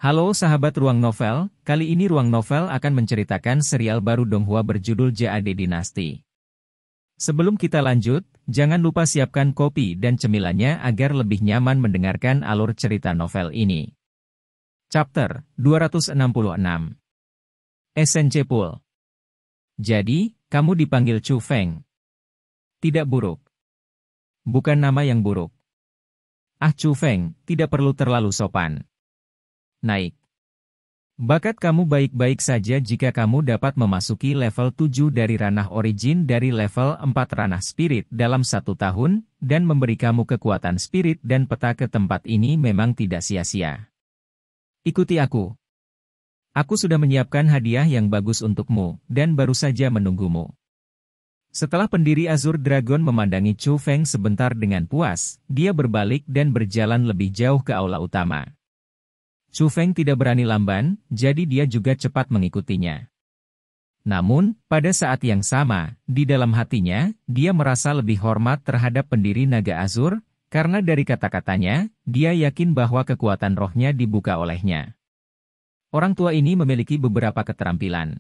Halo sahabat Ruang Novel, kali ini Ruang Novel akan menceritakan serial baru Donghua berjudul Jade Dynasty. Sebelum kita lanjut, jangan lupa siapkan kopi dan cemilannya agar lebih nyaman mendengarkan alur cerita novel ini. Chapter 266 SNC Pool. Jadi, kamu dipanggil Chu Feng. Tidak buruk. Bukan nama yang buruk. Chu Feng, tidak perlu terlalu sopan. Naik. Bakat kamu baik-baik saja jika kamu dapat memasuki level 7 dari ranah origin dari level 4 ranah spirit dalam 1 tahun, dan memberi kamu kekuatan spirit dan peta ke tempat ini memang tidak sia-sia. Ikuti aku. Aku sudah menyiapkan hadiah yang bagus untukmu, dan baru saja menunggumu. Setelah pendiri Azure Dragon memandangi Chu Feng sebentar dengan puas, dia berbalik dan berjalan lebih jauh ke aula utama. Chu Feng tidak berani lamban, jadi dia juga cepat mengikutinya. Namun, pada saat yang sama, di dalam hatinya, dia merasa lebih hormat terhadap pendiri Naga Azur, karena dari kata-katanya, dia yakin bahwa kekuatan rohnya dibuka olehnya. Orang tua ini memiliki beberapa keterampilan.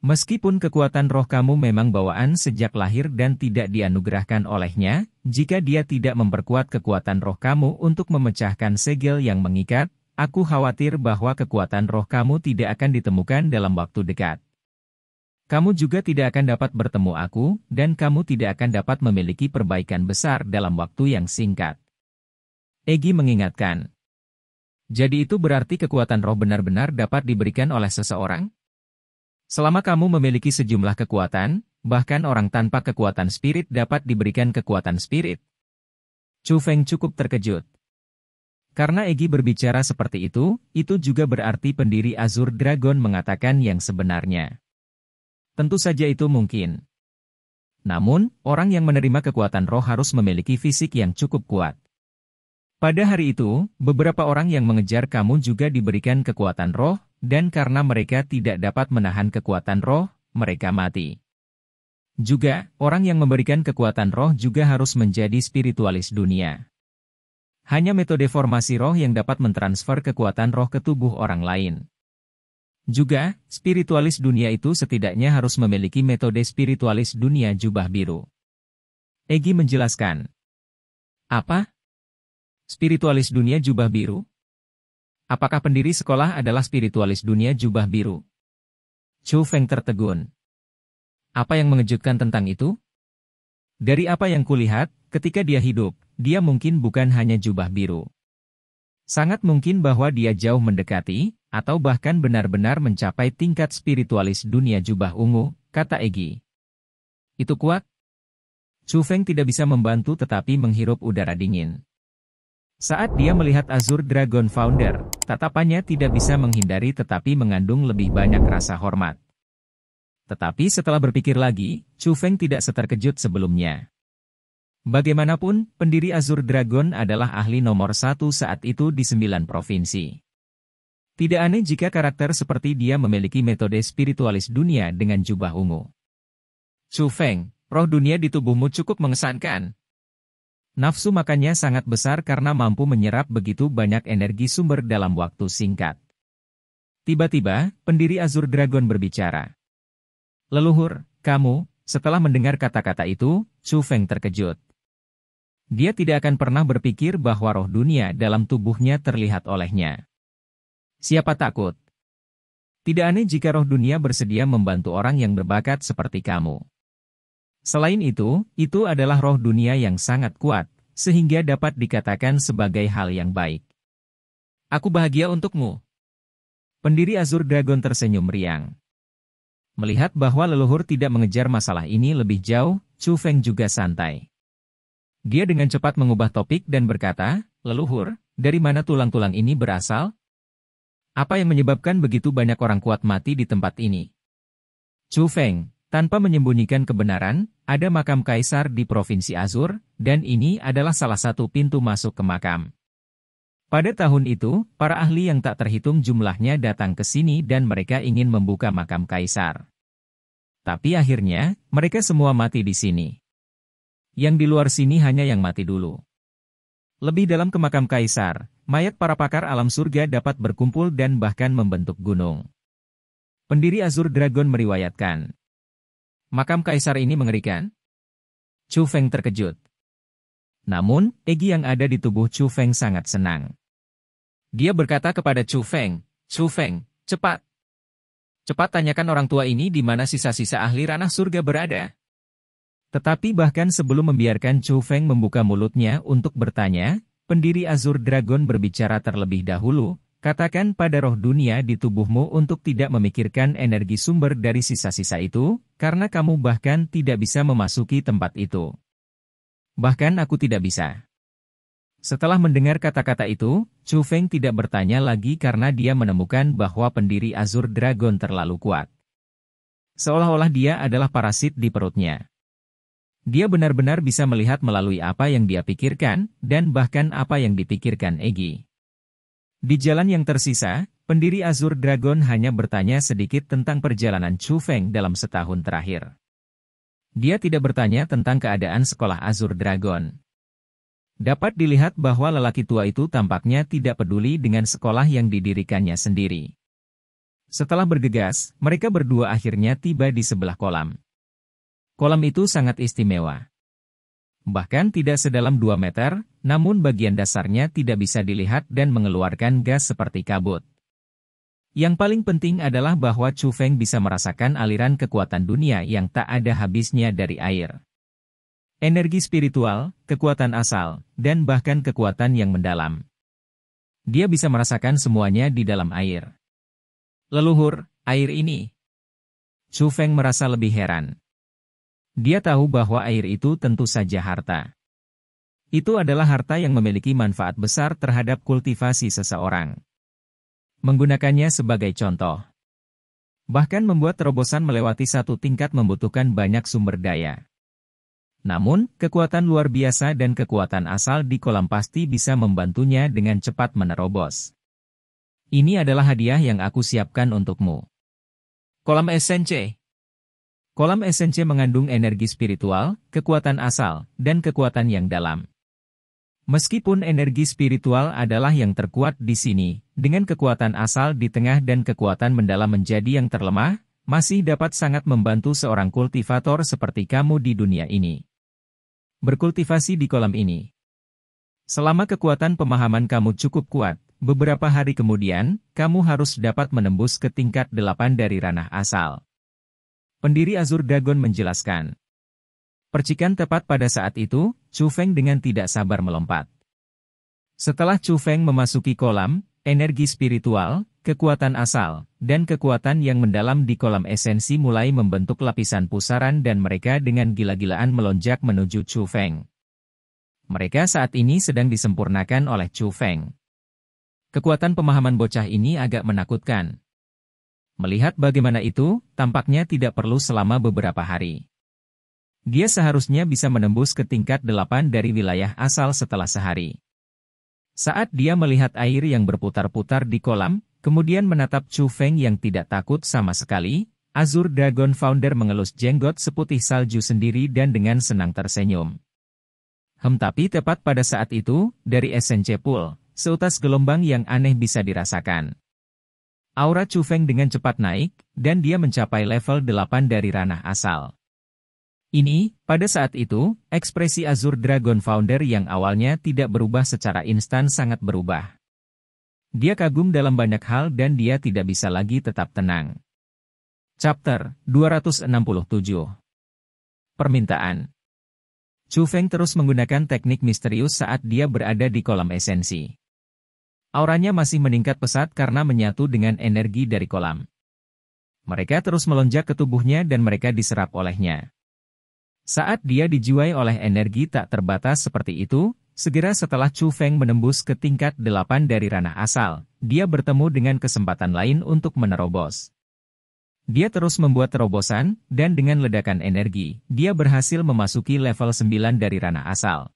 Meskipun kekuatan roh kamu memang bawaan sejak lahir dan tidak dianugerahkan olehnya, jika dia tidak memperkuat kekuatan roh kamu untuk memecahkan segel yang mengikat, aku khawatir bahwa kekuatan roh kamu tidak akan ditemukan dalam waktu dekat. Kamu juga tidak akan dapat bertemu aku, dan kamu tidak akan dapat memiliki perbaikan besar dalam waktu yang singkat. Egi mengingatkan. Jadi itu berarti kekuatan roh benar-benar dapat diberikan oleh seseorang? Selama kamu memiliki sejumlah kekuatan, bahkan orang tanpa kekuatan spirit dapat diberikan kekuatan spirit. Chu Feng cukup terkejut. Karena Egi berbicara seperti itu juga berarti pendiri Azure Dragon mengatakan yang sebenarnya. Tentu saja itu mungkin. Namun, orang yang menerima kekuatan roh harus memiliki fisik yang cukup kuat. Pada hari itu, beberapa orang yang mengejar kamu juga diberikan kekuatan roh, dan karena mereka tidak dapat menahan kekuatan roh, mereka mati. Juga, orang yang memberikan kekuatan roh juga harus menjadi spiritualis dunia. Hanya metode formasi roh yang dapat mentransfer kekuatan roh ke tubuh orang lain. Juga, spiritualis dunia itu setidaknya harus memiliki metode spiritualis dunia jubah biru. Egi menjelaskan. Apa? Spiritualis dunia jubah biru? Apakah pendiri sekolah adalah spiritualis dunia jubah biru? Chu Feng tertegun. Apa yang mengejutkan tentang itu? Dari apa yang kulihat, ketika dia hidup, dia mungkin bukan hanya jubah biru. Sangat mungkin bahwa dia jauh mendekati, atau bahkan benar-benar mencapai tingkat spiritualis dunia jubah ungu, kata Egi. Itu kuat? Chu Feng tidak bisa membantu tetapi menghirup udara dingin. Saat dia melihat Azure Dragon Founder, tatapannya tidak bisa menghindari tetapi mengandung lebih banyak rasa hormat. Tetapi setelah berpikir lagi, Chu Feng tidak seterkejut sebelumnya. Bagaimanapun, pendiri Azure Dragon adalah ahli nomor 1 saat itu di 9 provinsi. Tidak aneh jika karakter seperti dia memiliki metode spiritualis dunia dengan jubah ungu. Chu Feng, roh dunia di tubuhmu cukup mengesankan. Nafsu makannya sangat besar karena mampu menyerap begitu banyak energi sumber dalam waktu singkat. Tiba-tiba, pendiri Azure Dragon berbicara. Leluhur, kamu, setelah mendengar kata-kata itu, Chu Feng terkejut. Dia tidak akan pernah berpikir bahwa roh dunia dalam tubuhnya terlihat olehnya. Siapa takut? Tidak aneh jika roh dunia bersedia membantu orang yang berbakat seperti kamu. Selain itu adalah roh dunia yang sangat kuat, sehingga dapat dikatakan sebagai hal yang baik. Aku bahagia untukmu. Pendiri Azure Dragon tersenyum riang. Melihat bahwa leluhur tidak mengejar masalah ini lebih jauh, Chu Feng juga santai. Dia dengan cepat mengubah topik dan berkata, leluhur, dari mana tulang-tulang ini berasal? Apa yang menyebabkan begitu banyak orang kuat mati di tempat ini? Chu Feng, tanpa menyembunyikan kebenaran, ada makam kaisar di Provinsi Azur, dan ini adalah salah satu pintu masuk ke makam. Pada tahun itu, para ahli yang tak terhitung jumlahnya datang ke sini dan mereka ingin membuka makam kaisar. Tapi akhirnya, mereka semua mati di sini. Yang di luar sini hanya yang mati dulu. Lebih dalam ke makam kaisar, mayat para pakar alam surga dapat berkumpul dan bahkan membentuk gunung. Pendiri Azure Dragon meriwayatkan, makam kaisar ini mengerikan? Chu Feng terkejut. Namun, egi yang ada di tubuh Chu Feng sangat senang. Dia berkata kepada Chu Feng, "Chu Feng, cepat. Cepat tanyakan orang tua ini di mana sisa-sisa ahli ranah surga berada." Tetapi bahkan sebelum membiarkan Chu Feng membuka mulutnya untuk bertanya, pendiri Azure Dragon berbicara terlebih dahulu, "Katakan pada roh dunia di tubuhmu untuk tidak memikirkan energi sumber dari sisa-sisa itu, karena kamu bahkan tidak bisa memasuki tempat itu." Bahkan aku tidak bisa. Setelah mendengar kata-kata itu, Chu Feng tidak bertanya lagi karena dia menemukan bahwa pendiri Azure Dragon terlalu kuat. Seolah-olah dia adalah parasit di perutnya. Dia benar-benar bisa melihat melalui apa yang dia pikirkan, dan bahkan apa yang dipikirkan Egi. Di jalan yang tersisa, pendiri Azure Dragon hanya bertanya sedikit tentang perjalanan Chu Feng dalam setahun terakhir. Dia tidak bertanya tentang keadaan sekolah Azure Dragon. Dapat dilihat bahwa lelaki tua itu tampaknya tidak peduli dengan sekolah yang didirikannya sendiri. Setelah bergegas, mereka berdua akhirnya tiba di sebelah kolam. Kolam itu sangat istimewa. Bahkan tidak sedalam 2 meter, namun bagian dasarnya tidak bisa dilihat dan mengeluarkan gas seperti kabut. Yang paling penting adalah bahwa Chu Feng bisa merasakan aliran kekuatan dunia yang tak ada habisnya dari air. Energi spiritual, kekuatan asal, dan bahkan kekuatan yang mendalam. Dia bisa merasakan semuanya di dalam air. Leluhur, air ini. Chu Feng merasa lebih heran. Dia tahu bahwa air itu tentu saja harta. Itu adalah harta yang memiliki manfaat besar terhadap kultivasi seseorang. Menggunakannya sebagai contoh. Bahkan membuat terobosan melewati 1 tingkat membutuhkan banyak sumber daya. Namun, kekuatan luar biasa dan kekuatan asal di kolam pasti bisa membantunya dengan cepat menerobos. Ini adalah hadiah yang aku siapkan untukmu. Kolam SNC. Kolam SNC mengandung energi spiritual, kekuatan asal, dan kekuatan yang dalam. Meskipun energi spiritual adalah yang terkuat di sini, dengan kekuatan asal di tengah dan kekuatan mendalam menjadi yang terlemah, masih dapat sangat membantu seorang kultivator seperti kamu di dunia ini. Berkultivasi di kolam ini. Selama kekuatan pemahaman kamu cukup kuat, beberapa hari kemudian, kamu harus dapat menembus ke tingkat 8 dari ranah asal. Pendiri Azure Dragon menjelaskan. Percikan tepat pada saat itu, Chu Feng dengan tidak sabar melompat. Setelah Chu Feng memasuki kolam, energi spiritual, kekuatan asal, dan kekuatan yang mendalam di kolam esensi mulai membentuk lapisan pusaran dan mereka dengan gila-gilaan melonjak menuju Chu Feng. Mereka saat ini sedang disempurnakan oleh Chu Feng. Kekuatan pemahaman bocah ini agak menakutkan. Melihat bagaimana itu, tampaknya tidak perlu selama beberapa hari. Dia seharusnya bisa menembus ke tingkat 8 dari wilayah asal setelah sehari. Saat dia melihat air yang berputar-putar di kolam, kemudian menatap Chu Feng yang tidak takut sama sekali, Azure Dragon Founder mengelus jenggot seputih salju sendiri dan dengan senang tersenyum. Tapi tepat pada saat itu, dari SNC Pool, seutas gelombang yang aneh bisa dirasakan. Aura Chu Feng dengan cepat naik, dan dia mencapai level 8 dari ranah asal. Ini, pada saat itu, ekspresi Azure Dragon Founder yang awalnya tidak berubah secara instan sangat berubah. Dia kagum dalam banyak hal dan dia tidak bisa lagi tetap tenang. Chapter 267. Permintaan. Chu Feng terus menggunakan teknik misterius saat dia berada di kolam esensi. Auranya masih meningkat pesat karena menyatu dengan energi dari kolam. Mereka terus melonjak ke tubuhnya dan mereka diserap olehnya. Saat dia dijiwai oleh energi tak terbatas seperti itu, segera setelah Chu Feng menembus ke tingkat 8 dari ranah asal, dia bertemu dengan kesempatan lain untuk menerobos. Dia terus membuat terobosan, dan dengan ledakan energi, dia berhasil memasuki level 9 dari ranah asal.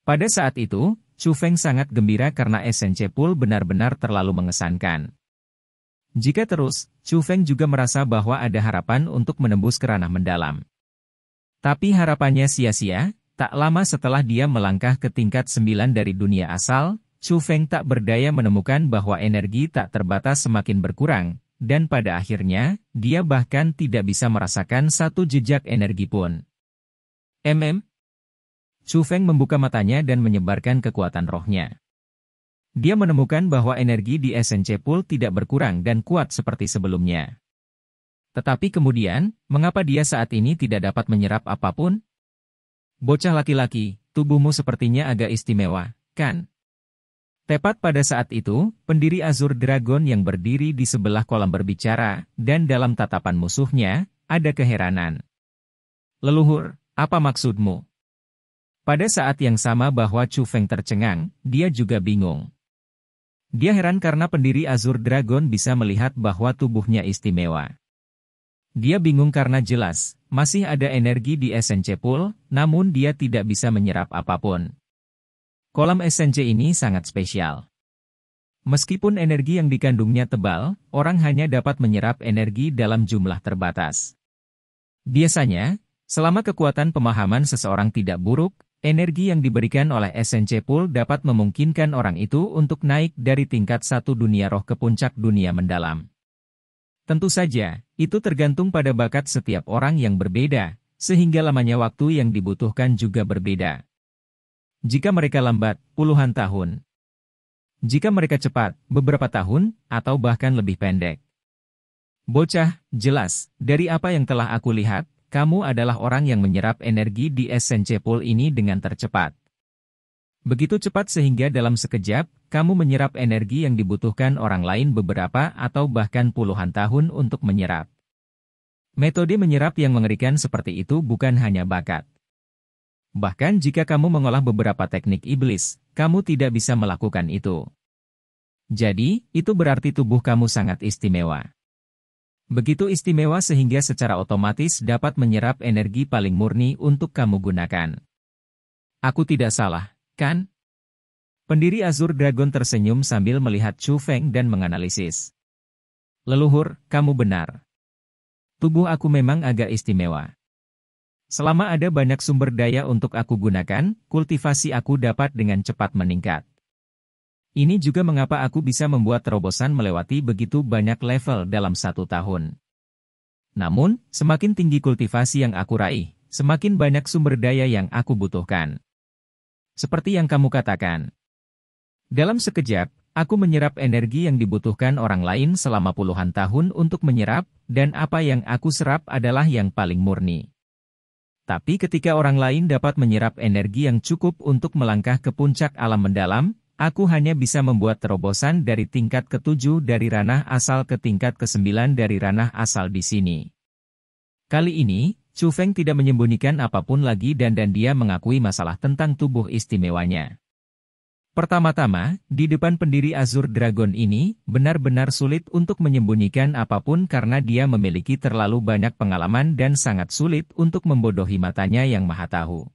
Pada saat itu, Chu Feng sangat gembira karena SNC Pool benar-benar terlalu mengesankan. Jika terus, Chu Feng juga merasa bahwa ada harapan untuk menembus ke ranah mendalam. Tapi harapannya sia-sia, tak lama setelah dia melangkah ke tingkat 9 dari dunia asal, Chu Feng tak berdaya menemukan bahwa energi tak terbatas semakin berkurang, dan pada akhirnya, dia bahkan tidak bisa merasakan satu jejak energi pun. Chu Feng membuka matanya dan menyebarkan kekuatan rohnya. Dia menemukan bahwa energi di SNC Pool tidak berkurang dan kuat seperti sebelumnya. Tetapi kemudian, mengapa dia saat ini tidak dapat menyerap apapun? Bocah laki-laki, tubuhmu sepertinya agak istimewa, kan? Tepat pada saat itu, pendiri Azure Dragon yang berdiri di sebelah kolam berbicara, dan dalam tatapan musuhnya, ada keheranan. Leluhur, apa maksudmu? Pada saat yang sama bahwa Chu Feng tercengang, dia juga bingung. Dia heran karena pendiri Azure Dragon bisa melihat bahwa tubuhnya istimewa. Dia bingung karena jelas, masih ada energi di SNC Pool, namun dia tidak bisa menyerap apapun. Kolam SNC ini sangat spesial. Meskipun energi yang dikandungnya tebal, orang hanya dapat menyerap energi dalam jumlah terbatas. Biasanya, selama kekuatan pemahaman seseorang tidak buruk, energi yang diberikan oleh SNC Pool dapat memungkinkan orang itu untuk naik dari tingkat satu dunia roh ke puncak dunia mendalam. Tentu saja, itu tergantung pada bakat setiap orang yang berbeda, sehingga lamanya waktu yang dibutuhkan juga berbeda. Jika mereka lambat, puluhan tahun. Jika mereka cepat, beberapa tahun, atau bahkan lebih pendek. Bocah, jelas, dari apa yang telah aku lihat, kamu adalah orang yang menyerap energi di SNC Pool ini dengan tercepat. Begitu cepat sehingga dalam sekejap, kamu menyerap energi yang dibutuhkan orang lain beberapa atau bahkan puluhan tahun untuk menyerap. Metode menyerap yang mengerikan seperti itu bukan hanya bakat. Bahkan jika kamu mengolah beberapa teknik iblis, kamu tidak bisa melakukan itu. Jadi, itu berarti tubuh kamu sangat istimewa. Begitu istimewa sehingga secara otomatis dapat menyerap energi paling murni untuk kamu gunakan. Aku tidak salah, kan? Pendiri Azure Dragon tersenyum sambil melihat Chu Feng dan menganalisis. Leluhur, kamu benar. Tubuh aku memang agak istimewa. Selama ada banyak sumber daya untuk aku gunakan, kultivasi aku dapat dengan cepat meningkat. Ini juga mengapa aku bisa membuat terobosan melewati begitu banyak level dalam 1 tahun. Namun, semakin tinggi kultivasi yang aku raih, semakin banyak sumber daya yang aku butuhkan. Seperti yang kamu katakan. Dalam sekejap, aku menyerap energi yang dibutuhkan orang lain selama puluhan tahun untuk menyerap, dan apa yang aku serap adalah yang paling murni. Tapi ketika orang lain dapat menyerap energi yang cukup untuk melangkah ke puncak alam mendalam, aku hanya bisa membuat terobosan dari tingkat ke-7 dari ranah asal ke tingkat ke-9 dari ranah asal di sini. Kali ini, Chu Feng tidak menyembunyikan apapun lagi dan dia mengakui masalah tentang tubuh istimewanya. Pertama-tama, di depan pendiri Azure Dragon ini, benar-benar sulit untuk menyembunyikan apapun karena dia memiliki terlalu banyak pengalaman dan sangat sulit untuk membodohi matanya yang maha tahu.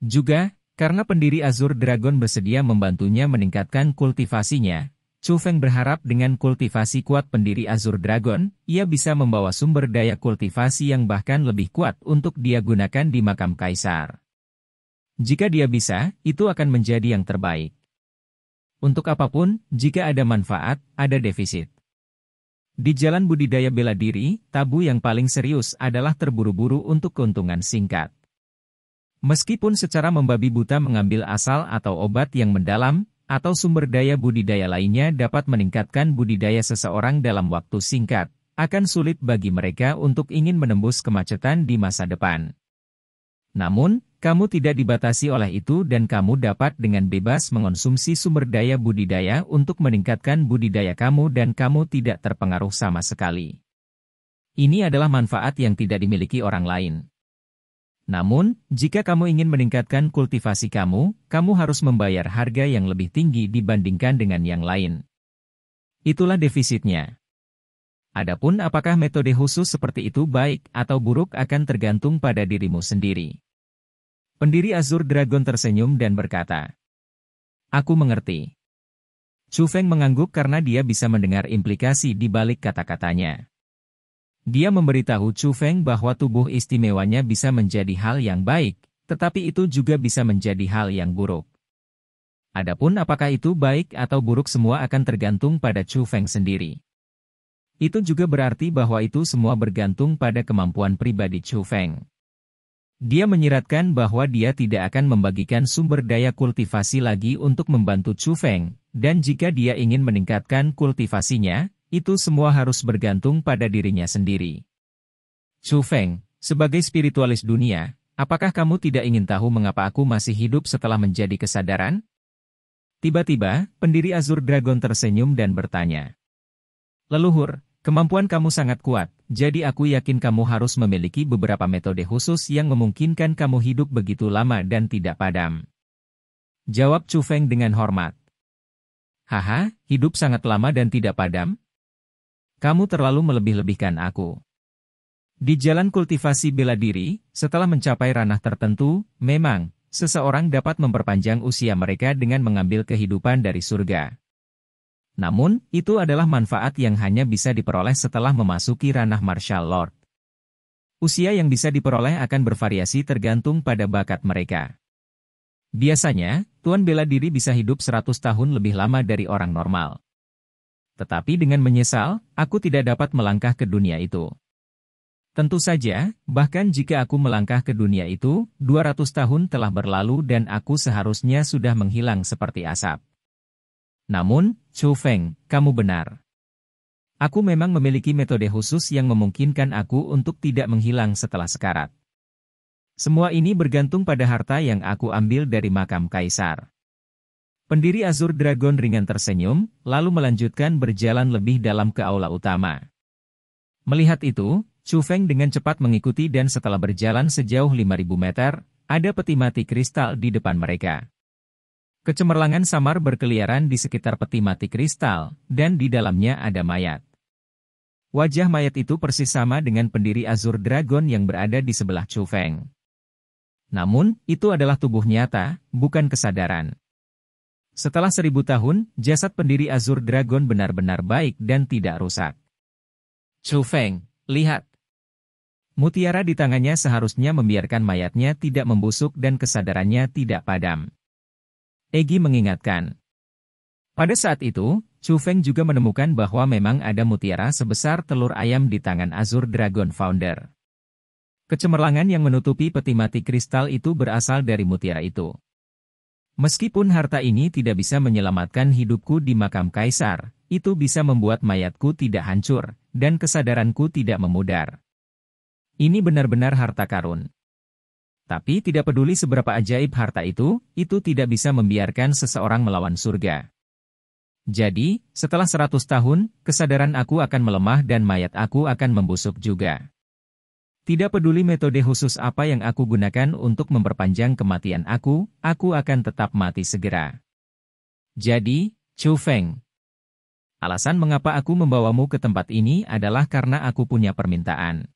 Juga, karena pendiri Azure Dragon bersedia membantunya meningkatkan kultivasinya, Chu Feng berharap dengan kultivasi kuat pendiri Azure Dragon, ia bisa membawa sumber daya kultivasi yang bahkan lebih kuat untuk dia gunakan di makam kaisar. Jika dia bisa, itu akan menjadi yang terbaik. Untuk apapun, jika ada manfaat, ada defisit. Di jalan budidaya bela diri, tabu yang paling serius adalah terburu-buru untuk keuntungan singkat. Meskipun secara membabi buta mengambil asal atau obat yang mendalam, atau sumber daya budidaya lainnya dapat meningkatkan budidaya seseorang dalam waktu singkat, akan sulit bagi mereka untuk ingin menembus kemacetan di masa depan. Namun, kamu tidak dibatasi oleh itu dan kamu dapat dengan bebas mengonsumsi sumber daya budidaya untuk meningkatkan budidaya kamu dan kamu tidak terpengaruh sama sekali. Ini adalah manfaat yang tidak dimiliki orang lain. Namun, jika kamu ingin meningkatkan kultivasi kamu, kamu harus membayar harga yang lebih tinggi dibandingkan dengan yang lain. Itulah defisitnya. Adapun apakah metode khusus seperti itu baik atau buruk akan tergantung pada dirimu sendiri. Pendiri Azure Dragon tersenyum dan berkata, "Aku mengerti." Chu Feng mengangguk karena dia bisa mendengar implikasi di balik kata-katanya. Dia memberitahu Chu Feng bahwa tubuh istimewanya bisa menjadi hal yang baik, tetapi itu juga bisa menjadi hal yang buruk. Adapun apakah itu baik atau buruk semua akan tergantung pada Chu Feng sendiri. Itu juga berarti bahwa itu semua bergantung pada kemampuan pribadi Chu Feng. Dia menyiratkan bahwa dia tidak akan membagikan sumber daya kultivasi lagi untuk membantu Chu Feng, dan jika dia ingin meningkatkan kultivasinya, itu semua harus bergantung pada dirinya sendiri. Chu Feng, sebagai spiritualis dunia, apakah kamu tidak ingin tahu mengapa aku masih hidup setelah menjadi kesadaran? Tiba-tiba, pendiri Azure Dragon tersenyum dan bertanya. Leluhur, kemampuan kamu sangat kuat, jadi aku yakin kamu harus memiliki beberapa metode khusus yang memungkinkan kamu hidup begitu lama dan tidak padam. Jawab Chu Feng dengan hormat. Haha, hidup sangat lama dan tidak padam? Kamu terlalu melebih-lebihkan aku. Di jalan kultivasi bela diri, setelah mencapai ranah tertentu, memang, seseorang dapat memperpanjang usia mereka dengan mengambil kehidupan dari surga. Namun, itu adalah manfaat yang hanya bisa diperoleh setelah memasuki ranah martial lord. Usia yang bisa diperoleh akan bervariasi tergantung pada bakat mereka. Biasanya, tuan bela diri bisa hidup 100 tahun lebih lama dari orang normal. Tetapi dengan menyesal, aku tidak dapat melangkah ke dunia itu. Tentu saja, bahkan jika aku melangkah ke dunia itu, 200 tahun telah berlalu dan aku seharusnya sudah menghilang seperti asap. Namun, Chu Feng, kamu benar. Aku memang memiliki metode khusus yang memungkinkan aku untuk tidak menghilang setelah sekarat. Semua ini bergantung pada harta yang aku ambil dari makam kaisar. Pendiri Azure Dragon ringan tersenyum, lalu melanjutkan berjalan lebih dalam ke aula utama. Melihat itu, Chu Feng dengan cepat mengikuti dan setelah berjalan sejauh 5.000 meter, ada peti mati kristal di depan mereka. Kecemerlangan samar berkeliaran di sekitar peti mati kristal, dan di dalamnya ada mayat. Wajah mayat itu persis sama dengan pendiri Azure Dragon yang berada di sebelah Chu Feng. Namun, itu adalah tubuh nyata, bukan kesadaran. Setelah 1000 tahun, jasad pendiri Azure Dragon benar-benar baik dan tidak rusak. Chu Feng, lihat. Mutiara di tangannya seharusnya membiarkan mayatnya tidak membusuk dan kesadarannya tidak padam. Egi mengingatkan. Pada saat itu, Chu Feng juga menemukan bahwa memang ada mutiara sebesar telur ayam di tangan Azure Dragon Founder. Kecemerlangan yang menutupi peti mati kristal itu berasal dari mutiara itu. Meskipun harta ini tidak bisa menyelamatkan hidupku di makam kaisar, itu bisa membuat mayatku tidak hancur, dan kesadaranku tidak memudar. Ini benar-benar harta karun. Tapi tidak peduli seberapa ajaib harta itu tidak bisa membiarkan seseorang melawan surga. Jadi, setelah 100 tahun, kesadaran aku akan melemah dan mayat aku akan membusuk juga. Tidak peduli metode khusus apa yang aku gunakan untuk memperpanjang kematian aku akan tetap mati segera. Jadi, Chu Feng. Alasan mengapa aku membawamu ke tempat ini adalah karena aku punya permintaan.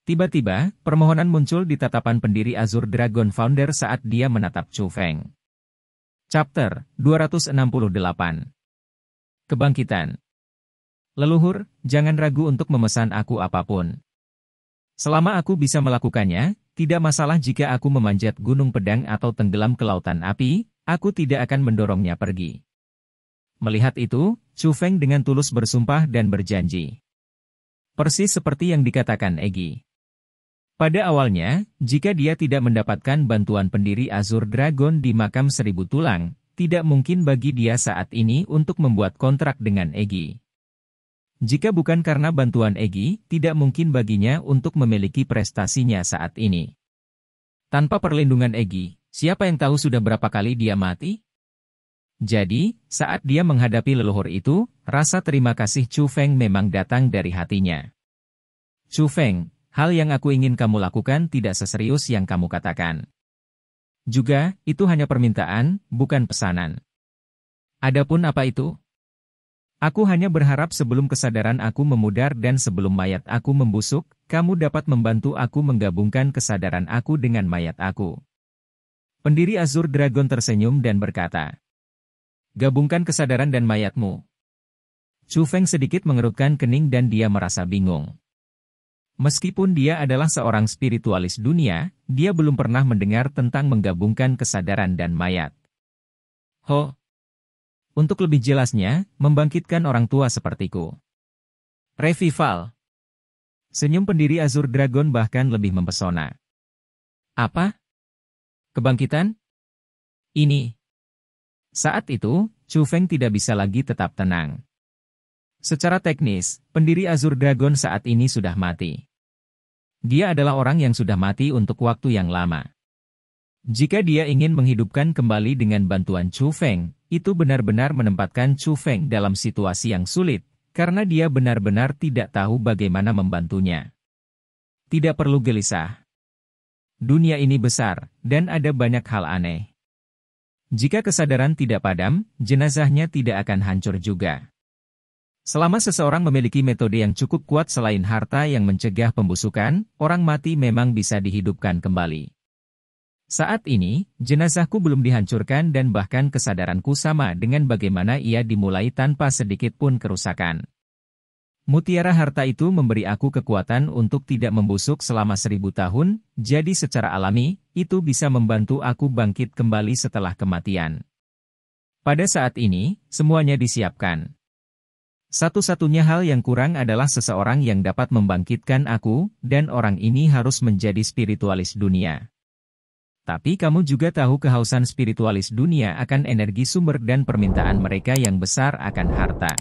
Tiba-tiba, permohonan muncul di tatapan pendiri Azure Dragon Founder saat dia menatap Chu Feng. Chapter 268. Kebangkitan. Leluhur, jangan ragu untuk memesan aku apapun. Selama aku bisa melakukannya, tidak masalah jika aku memanjat gunung pedang atau tenggelam ke lautan api, aku tidak akan mendorongnya pergi. Melihat itu, Chu Feng dengan tulus bersumpah dan berjanji. Persis seperti yang dikatakan Egi. Pada awalnya, jika dia tidak mendapatkan bantuan pendiri Azure Dragon di makam 1000 tulang, tidak mungkin bagi dia saat ini untuk membuat kontrak dengan Egi. Jika bukan karena bantuan Egi, tidak mungkin baginya untuk memiliki prestasinya saat ini. Tanpa perlindungan Egi, siapa yang tahu sudah berapa kali dia mati? Jadi, saat dia menghadapi leluhur itu, rasa terima kasih Chu Feng memang datang dari hatinya. Chu Feng, hal yang aku ingin kamu lakukan tidak seserius yang kamu katakan. Juga, itu hanya permintaan, bukan pesanan. Adapun apa itu? Aku hanya berharap sebelum kesadaran aku memudar dan sebelum mayat aku membusuk, kamu dapat membantu aku menggabungkan kesadaran aku dengan mayat aku. Pendiri Azure Dragon tersenyum dan berkata, gabungkan kesadaran dan mayatmu. Chu Feng sedikit mengerutkan kening dan dia merasa bingung. Meskipun dia adalah seorang spiritualis dunia, dia belum pernah mendengar tentang menggabungkan kesadaran dan mayat. Ho. Untuk lebih jelasnya, membangkitkan orang tua sepertiku. Revival. Senyum pendiri Azure Dragon bahkan lebih mempesona. Apa? Kebangkitan? Ini. Saat itu, Chu Feng tidak bisa lagi tetap tenang. Secara teknis, pendiri Azure Dragon saat ini sudah mati. Dia adalah orang yang sudah mati untuk waktu yang lama. Jika dia ingin menghidupkan kembali dengan bantuan Chu Feng, itu benar-benar menempatkan Chu Feng dalam situasi yang sulit, karena dia benar-benar tidak tahu bagaimana membantunya. Tidak perlu gelisah. Dunia ini besar, dan ada banyak hal aneh. Jika kesadaran tidak padam, jenazahnya tidak akan hancur juga. Selama seseorang memiliki metode yang cukup kuat selain harta yang mencegah pembusukan, orang mati memang bisa dihidupkan kembali. Saat ini, jenazahku belum dihancurkan dan bahkan kesadaranku sama dengan bagaimana ia dimulai tanpa sedikit pun kerusakan. Mutiara harta itu memberi aku kekuatan untuk tidak membusuk selama 1000 tahun, jadi secara alami, itu bisa membantu aku bangkit kembali setelah kematian. Pada saat ini, semuanya disiapkan. Satu-satunya hal yang kurang adalah seseorang yang dapat membangkitkan aku, dan orang ini harus menjadi spiritualis dunia. Tapi kamu juga tahu kehausan spiritualis dunia akan energi sumber dan permintaan mereka yang besar akan harta.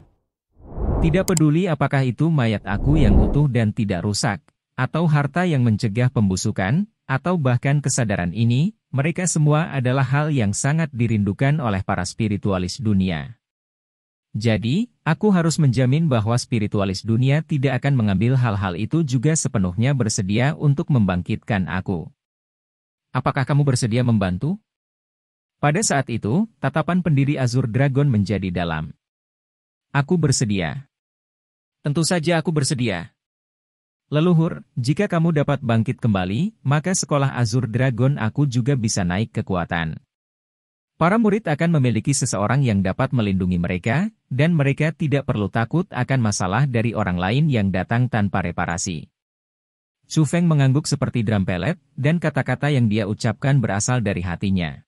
Tidak peduli apakah itu mayat aku yang utuh dan tidak rusak, atau harta yang mencegah pembusukan, atau bahkan kesadaran ini, mereka semua adalah hal yang sangat dirindukan oleh para spiritualis dunia. Jadi, aku harus menjamin bahwa spiritualis dunia tidak akan mengambil hal-hal itu juga sepenuhnya bersedia untuk membangkitkan aku. Apakah kamu bersedia membantu? Pada saat itu, tatapan pendiri Azure Dragon menjadi dalam. Aku bersedia. Tentu saja aku bersedia. Leluhur, jika kamu dapat bangkit kembali, maka sekolah Azure Dragon aku juga bisa naik kekuatan. Para murid akan memiliki seseorang yang dapat melindungi mereka, dan mereka tidak perlu takut akan masalah dari orang lain yang datang tanpa reparasi. Chu Feng mengangguk seperti drum pelet, dan kata-kata yang dia ucapkan berasal dari hatinya.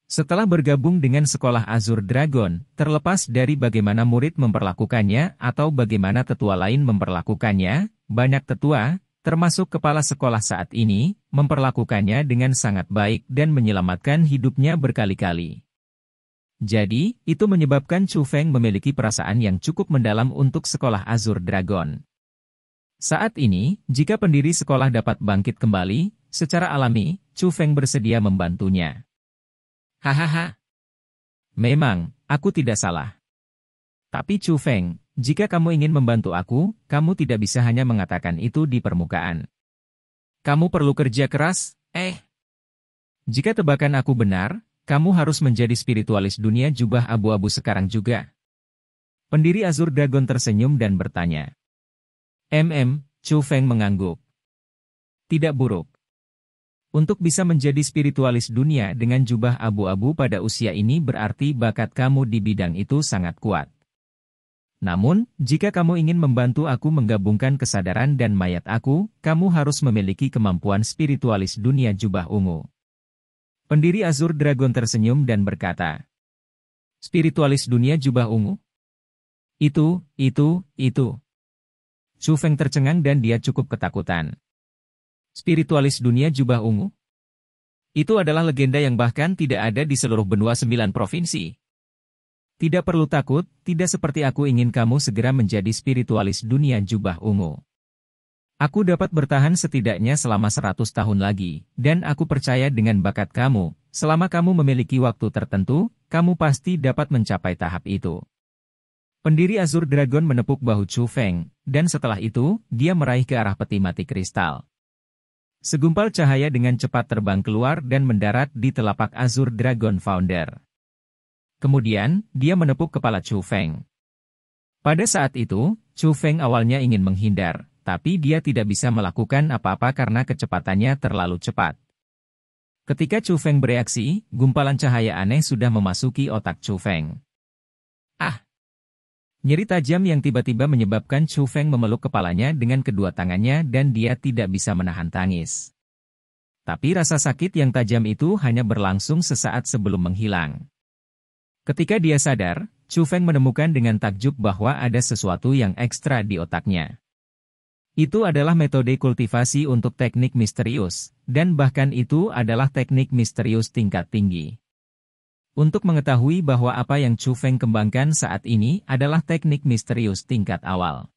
Setelah bergabung dengan sekolah Azure Dragon, terlepas dari bagaimana murid memperlakukannya atau bagaimana tetua lain memperlakukannya, banyak tetua, termasuk kepala sekolah saat ini, memperlakukannya dengan sangat baik dan menyelamatkan hidupnya berkali-kali. Jadi, itu menyebabkan Chu Feng memiliki perasaan yang cukup mendalam untuk sekolah Azure Dragon. Saat ini, jika pendiri sekolah dapat bangkit kembali, secara alami, Chu Feng bersedia membantunya. Hahaha. Memang, aku tidak salah. Tapi Chu Feng, jika kamu ingin membantu aku, kamu tidak bisa hanya mengatakan itu di permukaan. Kamu perlu kerja keras, Jika tebakan aku benar, kamu harus menjadi spiritualis dunia jubah abu-abu sekarang juga. Pendiri Azure Dragon tersenyum dan bertanya. Chu Feng mengangguk. Tidak buruk. Untuk bisa menjadi spiritualis dunia dengan jubah abu-abu pada usia ini berarti bakat kamu di bidang itu sangat kuat. Namun, jika kamu ingin membantu aku menggabungkan kesadaran dan mayat aku, kamu harus memiliki kemampuan spiritualis dunia jubah ungu. Pendiri Azure Dragon tersenyum dan berkata, spiritualis dunia jubah ungu? Itu. Chu Feng tercengang dan dia cukup ketakutan. Spiritualis dunia jubah ungu? Itu adalah legenda yang bahkan tidak ada di seluruh benua 9 provinsi. Tidak perlu takut, tidak seperti aku ingin kamu segera menjadi spiritualis dunia jubah ungu. Aku dapat bertahan setidaknya selama 100 tahun lagi, dan aku percaya dengan bakat kamu, selama kamu memiliki waktu tertentu, kamu pasti dapat mencapai tahap itu. Pendiri Azure Dragon menepuk bahu Chu Feng, dan setelah itu, dia meraih ke arah peti mati kristal. Segumpal cahaya dengan cepat terbang keluar dan mendarat di telapak Azure Dragon Founder. Kemudian, dia menepuk kepala Chu Feng. Pada saat itu, Chu Feng awalnya ingin menghindar, tapi dia tidak bisa melakukan apa-apa karena kecepatannya terlalu cepat. Ketika Chu Feng bereaksi, gumpalan cahaya aneh sudah memasuki otak Chu Feng. Nyeri tajam yang tiba-tiba menyebabkan Chu Feng memeluk kepalanya dengan kedua tangannya dan dia tidak bisa menahan tangis. Tapi rasa sakit yang tajam itu hanya berlangsung sesaat sebelum menghilang. Ketika dia sadar, Chu Feng menemukan dengan takjub bahwa ada sesuatu yang ekstra di otaknya. Itu adalah metode kultivasi untuk teknik misterius, dan bahkan itu adalah teknik misterius tingkat tinggi. Untuk mengetahui bahwa apa yang Chu Feng kembangkan saat ini adalah teknik misterius tingkat awal.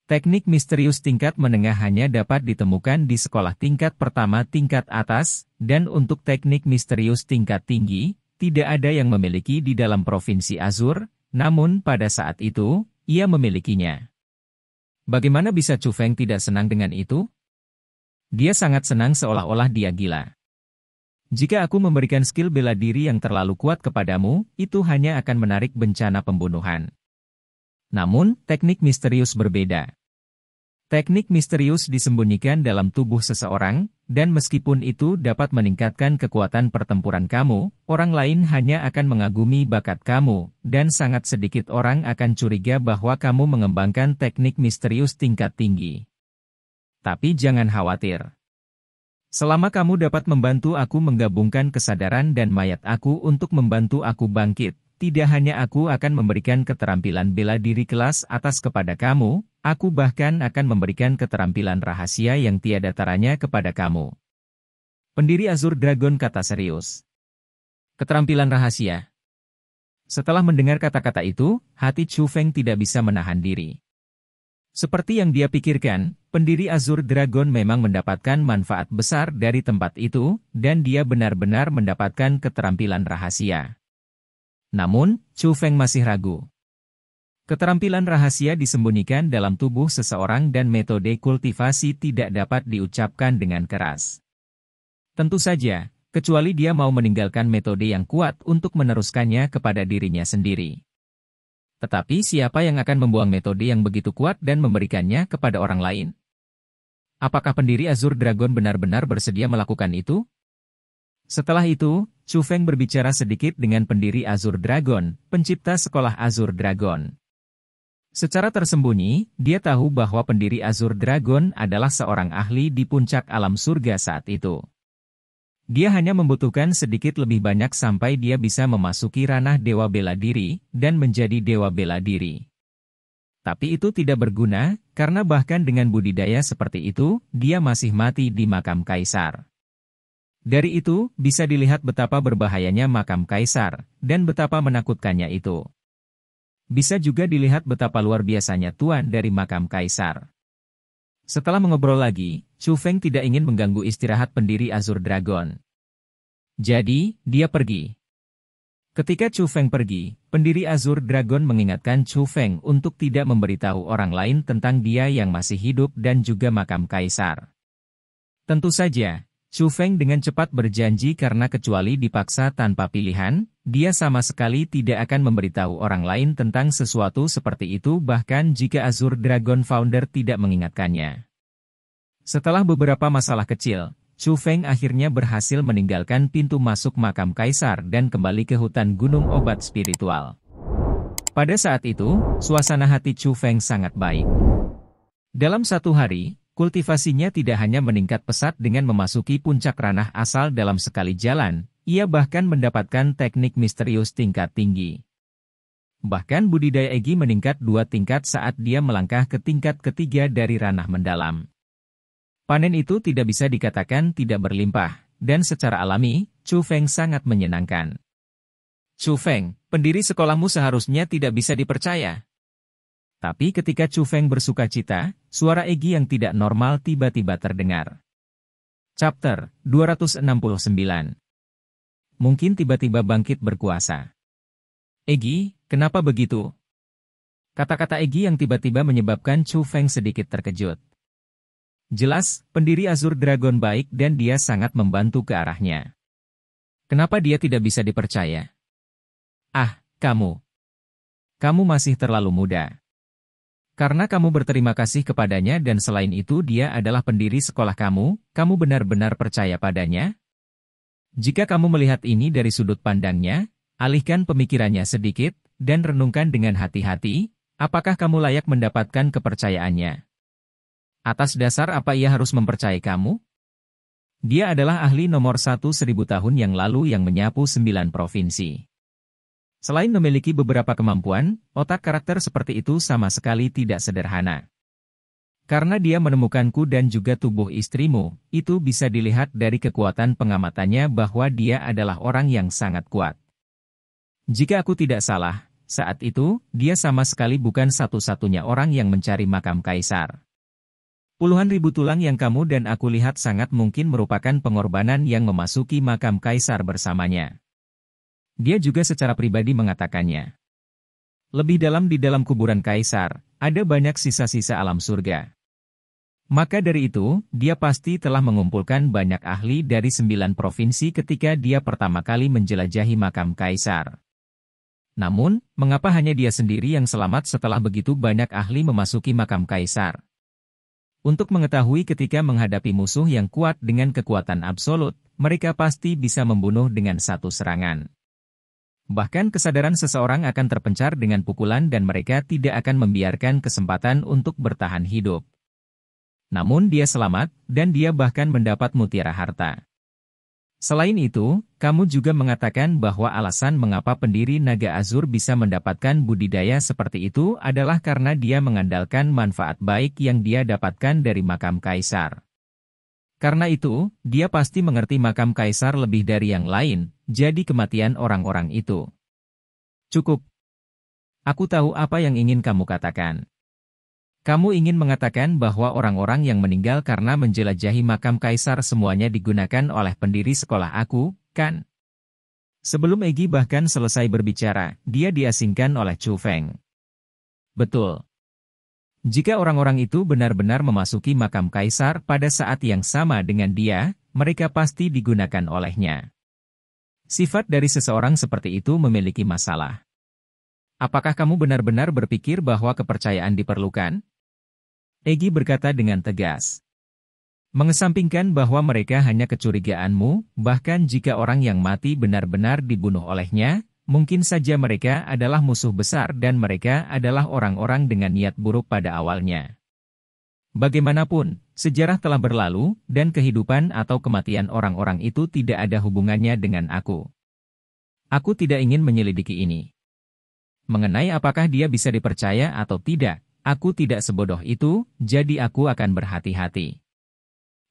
Teknik misterius tingkat menengah hanya dapat ditemukan di sekolah tingkat pertama tingkat atas, dan untuk teknik misterius tingkat tinggi, tidak ada yang memiliki di dalam Provinsi Azur, namun pada saat itu, ia memilikinya. Bagaimana bisa Chu Feng tidak senang dengan itu? Dia sangat senang seolah-olah dia gila. Jika aku memberikan skill bela diri yang terlalu kuat kepadamu, itu hanya akan menarik bencana pembunuhan. Namun, teknik misterius berbeda. Teknik misterius disembunyikan dalam tubuh seseorang, dan meskipun itu dapat meningkatkan kekuatan pertempuran kamu, orang lain hanya akan mengagumi bakat kamu, dan sangat sedikit orang akan curiga bahwa kamu mengembangkan teknik misterius tingkat tinggi. Tapi jangan khawatir. Selama kamu dapat membantu aku menggabungkan kesadaran dan mayat aku untuk membantu aku bangkit, tidak hanya aku akan memberikan keterampilan bela diri kelas atas kepada kamu, aku bahkan akan memberikan keterampilan rahasia yang tiada taranya kepada kamu. Pendiri Azur Dragon kata serius. Keterampilan rahasia. Setelah mendengar kata-kata itu, hati Chu Feng tidak bisa menahan diri. Seperti yang dia pikirkan, pendiri Azur Dragon memang mendapatkan manfaat besar dari tempat itu, dan dia benar-benar mendapatkan keterampilan rahasia. Namun, Chu Feng masih ragu. Keterampilan rahasia disembunyikan dalam tubuh seseorang dan metode kultivasi tidak dapat diucapkan dengan keras. Tentu saja, kecuali dia mau meninggalkan metode yang kuat untuk meneruskannya kepada dirinya sendiri. Tetapi siapa yang akan membuang metode yang begitu kuat dan memberikannya kepada orang lain? Apakah pendiri Azur Dragon benar-benar bersedia melakukan itu? Setelah itu, Chu Feng berbicara sedikit dengan pendiri Azur Dragon, pencipta sekolah Azur Dragon. Secara tersembunyi, dia tahu bahwa pendiri Azur Dragon adalah seorang ahli di puncak alam surga saat itu. Dia hanya membutuhkan sedikit lebih banyak sampai dia bisa memasuki ranah dewa bela diri, dan menjadi dewa bela diri. Tapi itu tidak berguna, karena bahkan dengan budidaya seperti itu, dia masih mati di makam kaisar. Dari itu, bisa dilihat betapa berbahayanya makam kaisar, dan betapa menakutkannya itu. Bisa juga dilihat betapa luar biasanya tuan dari makam kaisar. Setelah mengobrol lagi, Chu Feng tidak ingin mengganggu istirahat pendiri Azur Dragon. Jadi, dia pergi. Ketika Chu Feng pergi, pendiri Azur Dragon mengingatkan Chu Feng untuk tidak memberitahu orang lain tentang dia yang masih hidup dan juga makam kaisar. Tentu saja, Chu Feng dengan cepat berjanji karena kecuali dipaksa tanpa pilihan, dia sama sekali tidak akan memberitahu orang lain tentang sesuatu seperti itu bahkan jika Azur Dragon Founder tidak mengingatkannya. Setelah beberapa masalah kecil, Chu Feng akhirnya berhasil meninggalkan pintu masuk makam kaisar dan kembali ke hutan gunung obat spiritual. Pada saat itu, suasana hati Chu Feng sangat baik. Dalam satu hari, kultivasinya tidak hanya meningkat pesat dengan memasuki puncak ranah asal dalam sekali jalan, ia bahkan mendapatkan teknik misterius tingkat tinggi. Bahkan budidaya Egi meningkat 2 tingkat saat dia melangkah ke tingkat ketiga dari ranah mendalam. Panen itu tidak bisa dikatakan tidak berlimpah, dan secara alami, Chu Feng sangat menyenangkan. Chu Feng, pendiri sekolahmu seharusnya tidak bisa dipercaya. Tapi ketika Chu Feng bersukacita, suara Egi yang tidak normal tiba-tiba terdengar. Chapter 269. Mungkin tiba-tiba bangkit berkuasa. Egi, kenapa begitu? Kata-kata Egi yang tiba-tiba menyebabkan Chu Feng sedikit terkejut. Jelas, pendiri Azur Dragon baik dan dia sangat membantu ke arahnya. Kenapa dia tidak bisa dipercaya? Ah, kamu. Kamu masih terlalu muda. Karena kamu berterima kasih kepadanya dan selain itu dia adalah pendiri sekolah kamu benar-benar percaya padanya? Jika kamu melihat ini dari sudut pandangnya, alihkan pemikirannya sedikit, dan renungkan dengan hati-hati, apakah kamu layak mendapatkan kepercayaannya? Atas dasar apa ia harus mempercayai kamu? Dia adalah ahli nomor 1 1000 tahun yang lalu yang menyapu 9 provinsi. Selain memiliki beberapa kemampuan, otak karakter seperti itu sama sekali tidak sederhana. Karena dia menemukanku dan juga tubuh istrimu, itu bisa dilihat dari kekuatan pengamatannya bahwa dia adalah orang yang sangat kuat. Jika aku tidak salah, saat itu, dia sama sekali bukan satu-satunya orang yang mencari makam kaisar. Puluhan ribu tulang yang kamu dan aku lihat sangat mungkin merupakan pengorbanan yang memasuki makam kaisar bersamanya. Dia juga secara pribadi mengatakannya. Lebih dalam di dalam kuburan kaisar, ada banyak sisa-sisa alam surga. Maka dari itu, dia pasti telah mengumpulkan banyak ahli dari 9 provinsi ketika dia pertama kali menjelajahi makam kaisar. Namun, mengapa hanya dia sendiri yang selamat setelah begitu banyak ahli memasuki makam kaisar? Untuk mengetahui ketika menghadapi musuh yang kuat dengan kekuatan absolut, mereka pasti bisa membunuh dengan satu serangan. Bahkan kesadaran seseorang akan terpencar dengan pukulan dan mereka tidak akan membiarkan kesempatan untuk bertahan hidup. Namun dia selamat, dan dia bahkan mendapat mutiara harta. Selain itu, kamu juga mengatakan bahwa alasan mengapa pendiri Naga Azur bisa mendapatkan budidaya seperti itu adalah karena dia mengandalkan manfaat baik yang dia dapatkan dari makam kaisar. Karena itu, dia pasti mengerti makam kaisar lebih dari yang lain, jadi kematian orang-orang itu. Cukup. Aku tahu apa yang ingin kamu katakan. Kamu ingin mengatakan bahwa orang-orang yang meninggal karena menjelajahi makam kaisar semuanya digunakan oleh pendiri sekolah aku, kan? Sebelum Egi bahkan selesai berbicara, dia diasingkan oleh Chu Feng. Betul. Jika orang-orang itu benar-benar memasuki makam kaisar pada saat yang sama dengan dia, mereka pasti digunakan olehnya. Sifat dari seseorang seperti itu memiliki masalah. Apakah kamu benar-benar berpikir bahwa kepercayaan diperlukan? Egi berkata dengan tegas. Mengesampingkan bahwa mereka hanya kecurigaanmu, bahkan jika orang yang mati benar-benar dibunuh olehnya, mungkin saja mereka adalah musuh besar dan mereka adalah orang-orang dengan niat buruk pada awalnya. Bagaimanapun, sejarah telah berlalu, dan kehidupan atau kematian orang-orang itu tidak ada hubungannya dengan aku. Aku tidak ingin menyelidiki ini. Mengenai apakah dia bisa dipercaya atau tidak, aku tidak sebodoh itu, jadi aku akan berhati-hati.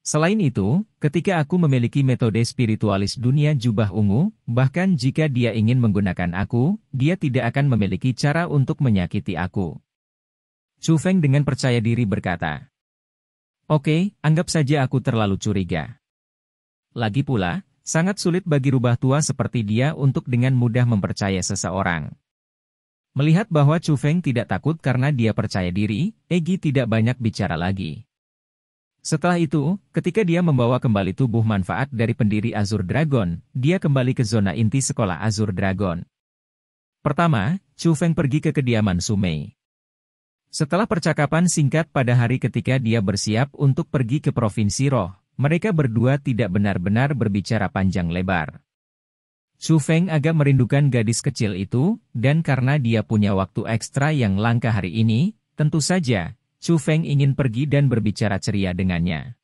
Selain itu, ketika aku memiliki metode spiritualis dunia jubah ungu, bahkan jika dia ingin menggunakan aku, dia tidak akan memiliki cara untuk menyakiti aku. Chu Feng dengan percaya diri berkata. Oke, anggap saja aku terlalu curiga. Lagi pula, sangat sulit bagi rubah tua seperti dia untuk dengan mudah mempercaya seseorang. Melihat bahwa Chu Feng tidak takut karena dia percaya diri, Egi tidak banyak bicara lagi. Setelah itu, ketika dia membawa kembali tubuh manfaat dari pendiri Azur Dragon, dia kembali ke zona inti sekolah Azur Dragon. Pertama, Chu Feng pergi ke kediaman Su Mei. Setelah percakapan singkat pada hari ketika dia bersiap untuk pergi ke Provinsi Roh, mereka berdua tidak benar-benar berbicara panjang lebar. Chu Feng agak merindukan gadis kecil itu, dan karena dia punya waktu ekstra yang langka hari ini, tentu saja, Chu Feng ingin pergi dan berbicara ceria dengannya.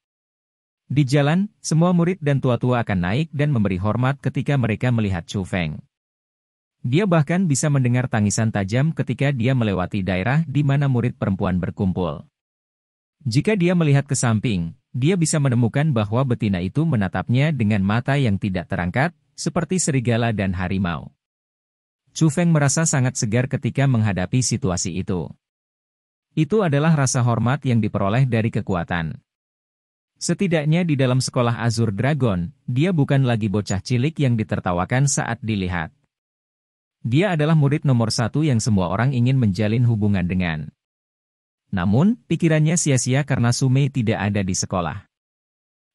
Di jalan, semua murid dan tua-tua akan naik dan memberi hormat ketika mereka melihat Chu Feng. Dia bahkan bisa mendengar tangisan tajam ketika dia melewati daerah di mana murid perempuan berkumpul. Jika dia melihat ke samping, dia bisa menemukan bahwa betina itu menatapnya dengan mata yang tidak terangkat, seperti serigala dan harimau. Chu Feng merasa sangat segar ketika menghadapi situasi itu. Itu adalah rasa hormat yang diperoleh dari kekuatan. Setidaknya di dalam sekolah Azur Dragon, dia bukan lagi bocah cilik yang ditertawakan saat dilihat. Dia adalah murid nomor 1 yang semua orang ingin menjalin hubungan dengan. Namun, pikirannya sia-sia karena Su Mei tidak ada di sekolah.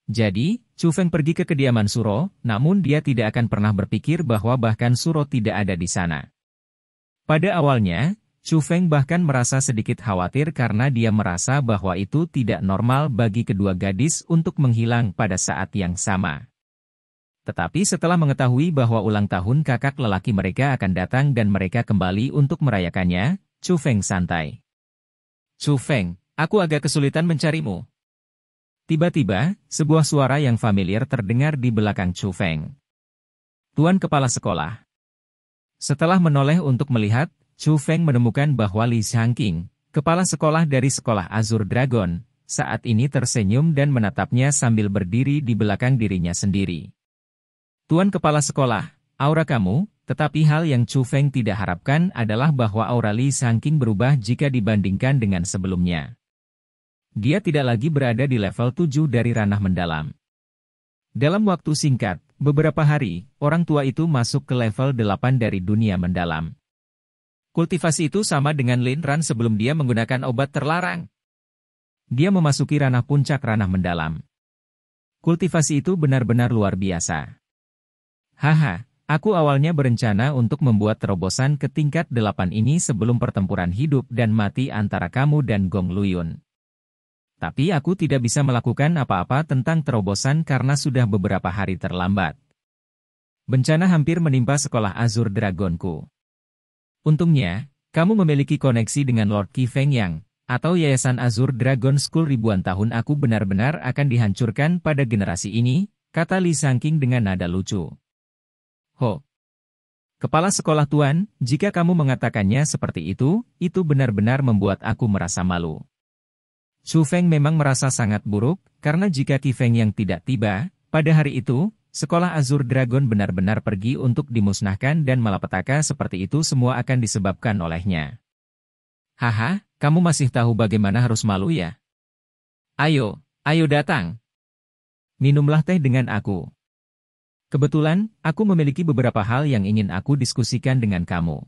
Jadi, Chu Feng pergi ke kediaman Suro, namun dia tidak akan pernah berpikir bahwa bahkan Suro tidak ada di sana. Pada awalnya, Chu Feng bahkan merasa sedikit khawatir karena dia merasa bahwa itu tidak normal bagi kedua gadis untuk menghilang pada saat yang sama. Tetapi setelah mengetahui bahwa ulang tahun kakak lelaki mereka akan datang dan mereka kembali untuk merayakannya, Chu Feng santai. Chu Feng, aku agak kesulitan mencarimu. Tiba-tiba, sebuah suara yang familiar terdengar di belakang Chu Feng. Tuan Kepala Sekolah. Setelah menoleh untuk melihat, Chu Feng menemukan bahwa Li Shangqing, kepala sekolah dari sekolah Azure Dragon, saat ini tersenyum dan menatapnya sambil berdiri di belakang dirinya sendiri. Tuan Kepala Sekolah, aura kamu, tetapi hal yang Chu Feng tidak harapkan adalah bahwa aura Li Shangqing berubah jika dibandingkan dengan sebelumnya. Dia tidak lagi berada di level 7 dari ranah mendalam. Dalam waktu singkat, beberapa hari, orang tua itu masuk ke level 8 dari dunia mendalam. Kultivasi itu sama dengan Lin Ran sebelum dia menggunakan obat terlarang. Dia memasuki ranah puncak ranah mendalam. Kultivasi itu benar-benar luar biasa. Haha, aku awalnya berencana untuk membuat terobosan ke tingkat 8 ini sebelum pertempuran hidup dan mati antara kamu dan Gong Luyun. Tapi aku tidak bisa melakukan apa-apa tentang terobosan karena sudah beberapa hari terlambat. Bencana hampir menimpa sekolah Azure Dragonku. Untungnya, kamu memiliki koneksi dengan Lord Qi Feng Yang, atau Yayasan Azure Dragon School ribuan tahun aku benar-benar akan dihancurkan pada generasi ini, kata Li Shangqing dengan nada lucu. Ho! Kepala sekolah tuan, jika kamu mengatakannya seperti itu benar-benar membuat aku merasa malu. Chu Feng memang merasa sangat buruk, karena jika Qi Feng yang tidak tiba, pada hari itu, sekolah Azure Dragon benar-benar pergi untuk dimusnahkan dan malapetaka seperti itu semua akan disebabkan olehnya. Haha, kamu masih tahu bagaimana harus malu ya? Ayo datang. Minumlah teh dengan aku. Kebetulan, aku memiliki beberapa hal yang ingin aku diskusikan dengan kamu.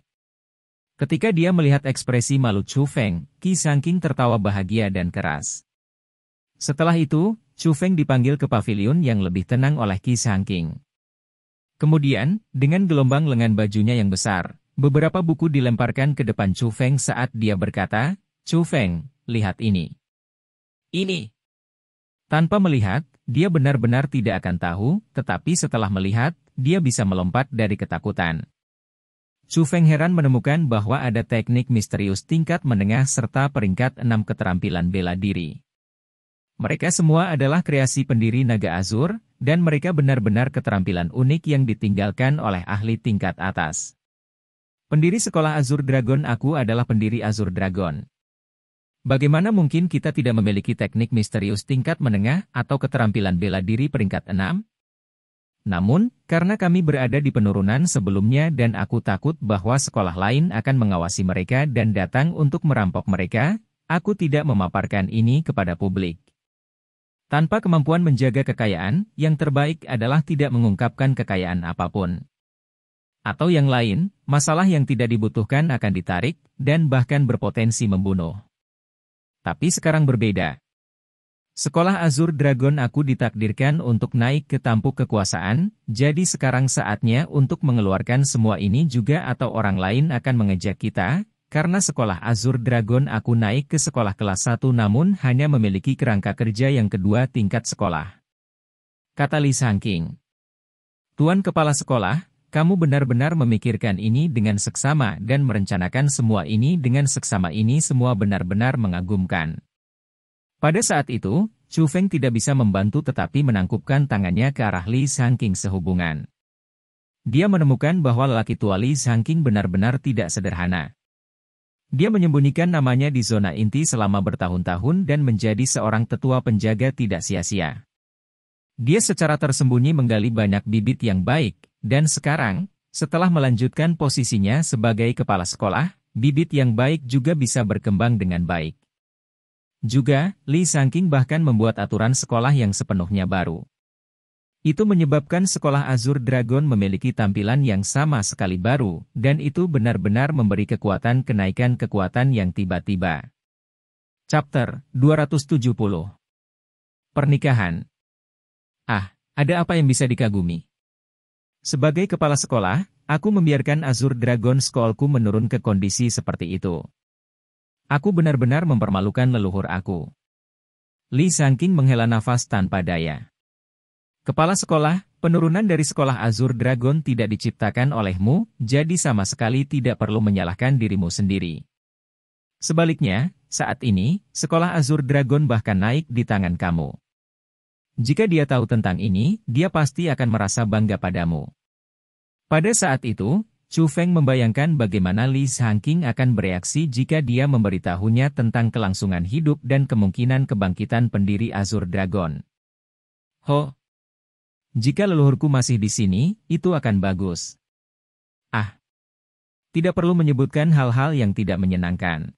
Ketika dia melihat ekspresi malu Chu Feng, Qi Shangqing tertawa bahagia dan keras. Setelah itu, Chu Feng dipanggil ke pavilion yang lebih tenang oleh Qi Shangqing. Kemudian, dengan gelombang lengan bajunya yang besar, beberapa buku dilemparkan ke depan Chu Feng saat dia berkata, Chu Feng, lihat ini. Ini. Tanpa melihat, dia benar-benar tidak akan tahu, tetapi setelah melihat, dia bisa melompat dari ketakutan. Chu Feng heran menemukan bahwa ada teknik misterius tingkat menengah serta peringkat 6 keterampilan bela diri. Mereka semua adalah kreasi pendiri naga Azur, dan mereka benar-benar keterampilan unik yang ditinggalkan oleh ahli tingkat atas. Pendiri sekolah Azure Dragon aku adalah pendiri Azure Dragon. Bagaimana mungkin kita tidak memiliki teknik misterius tingkat menengah atau keterampilan bela diri peringkat 6? Namun, karena kami berada di penurunan sebelumnya dan aku takut bahwa sekolah lain akan mengawasi mereka dan datang untuk merampok mereka, aku tidak memaparkan ini kepada publik. Tanpa kemampuan menjaga kekayaan, yang terbaik adalah tidak mengungkapkan kekayaan apapun. Atau yang lain, masalah yang tidak dibutuhkan akan ditarik, dan bahkan berpotensi membunuh. Tapi sekarang berbeda. Sekolah Azure Dragon aku ditakdirkan untuk naik ke tampuk kekuasaan, jadi sekarang saatnya untuk mengeluarkan semua ini juga atau orang lain akan mengejek kita, karena sekolah Azure Dragon aku naik ke sekolah kelas 1 namun hanya memiliki kerangka kerja yang kedua tingkat sekolah. Kata Li Shangqing. Tuan Kepala Sekolah, kamu benar-benar memikirkan ini dengan seksama dan merencanakan semua ini dengan seksama ini semua benar-benar mengagumkan. Pada saat itu, Chu Feng tidak bisa membantu tetapi menangkupkan tangannya ke arah Li Shangqing sehubungan. Dia menemukan bahwa lelaki tua Li Shangqing benar-benar tidak sederhana. Dia menyembunyikan namanya di zona inti selama bertahun-tahun dan menjadi seorang tetua penjaga tidak sia-sia. Dia secara tersembunyi menggali banyak bibit yang baik, dan sekarang, setelah melanjutkan posisinya sebagai kepala sekolah, bibit yang baik juga bisa berkembang dengan baik. Juga, Li Shangqing bahkan membuat aturan sekolah yang sepenuhnya baru. Itu menyebabkan sekolah Azure Dragon memiliki tampilan yang sama sekali baru, dan itu benar-benar memberi kekuatan kenaikan kekuatan yang tiba-tiba. Chapter 270. Pernikahan. Ada apa yang bisa dikagumi? Sebagai kepala sekolah, aku membiarkan Azure Dragon Schoolku menurun ke kondisi seperti itu. Aku benar-benar mempermalukan leluhur aku. Li Shangqing menghela nafas tanpa daya. Kepala sekolah, penurunan dari sekolah Azure Dragon tidak diciptakan olehmu, jadi sama sekali tidak perlu menyalahkan dirimu sendiri. Sebaliknya, saat ini, sekolah Azure Dragon bahkan naik di tangan kamu. Jika dia tahu tentang ini, dia pasti akan merasa bangga padamu. Pada saat itu, Chu Feng membayangkan bagaimana Li Shangqing akan bereaksi jika dia memberitahunya tentang kelangsungan hidup dan kemungkinan kebangkitan pendiri Azure Dragon. Ho! Jika leluhurku masih di sini, itu akan bagus. Ah! Tidak perlu menyebutkan hal-hal yang tidak menyenangkan.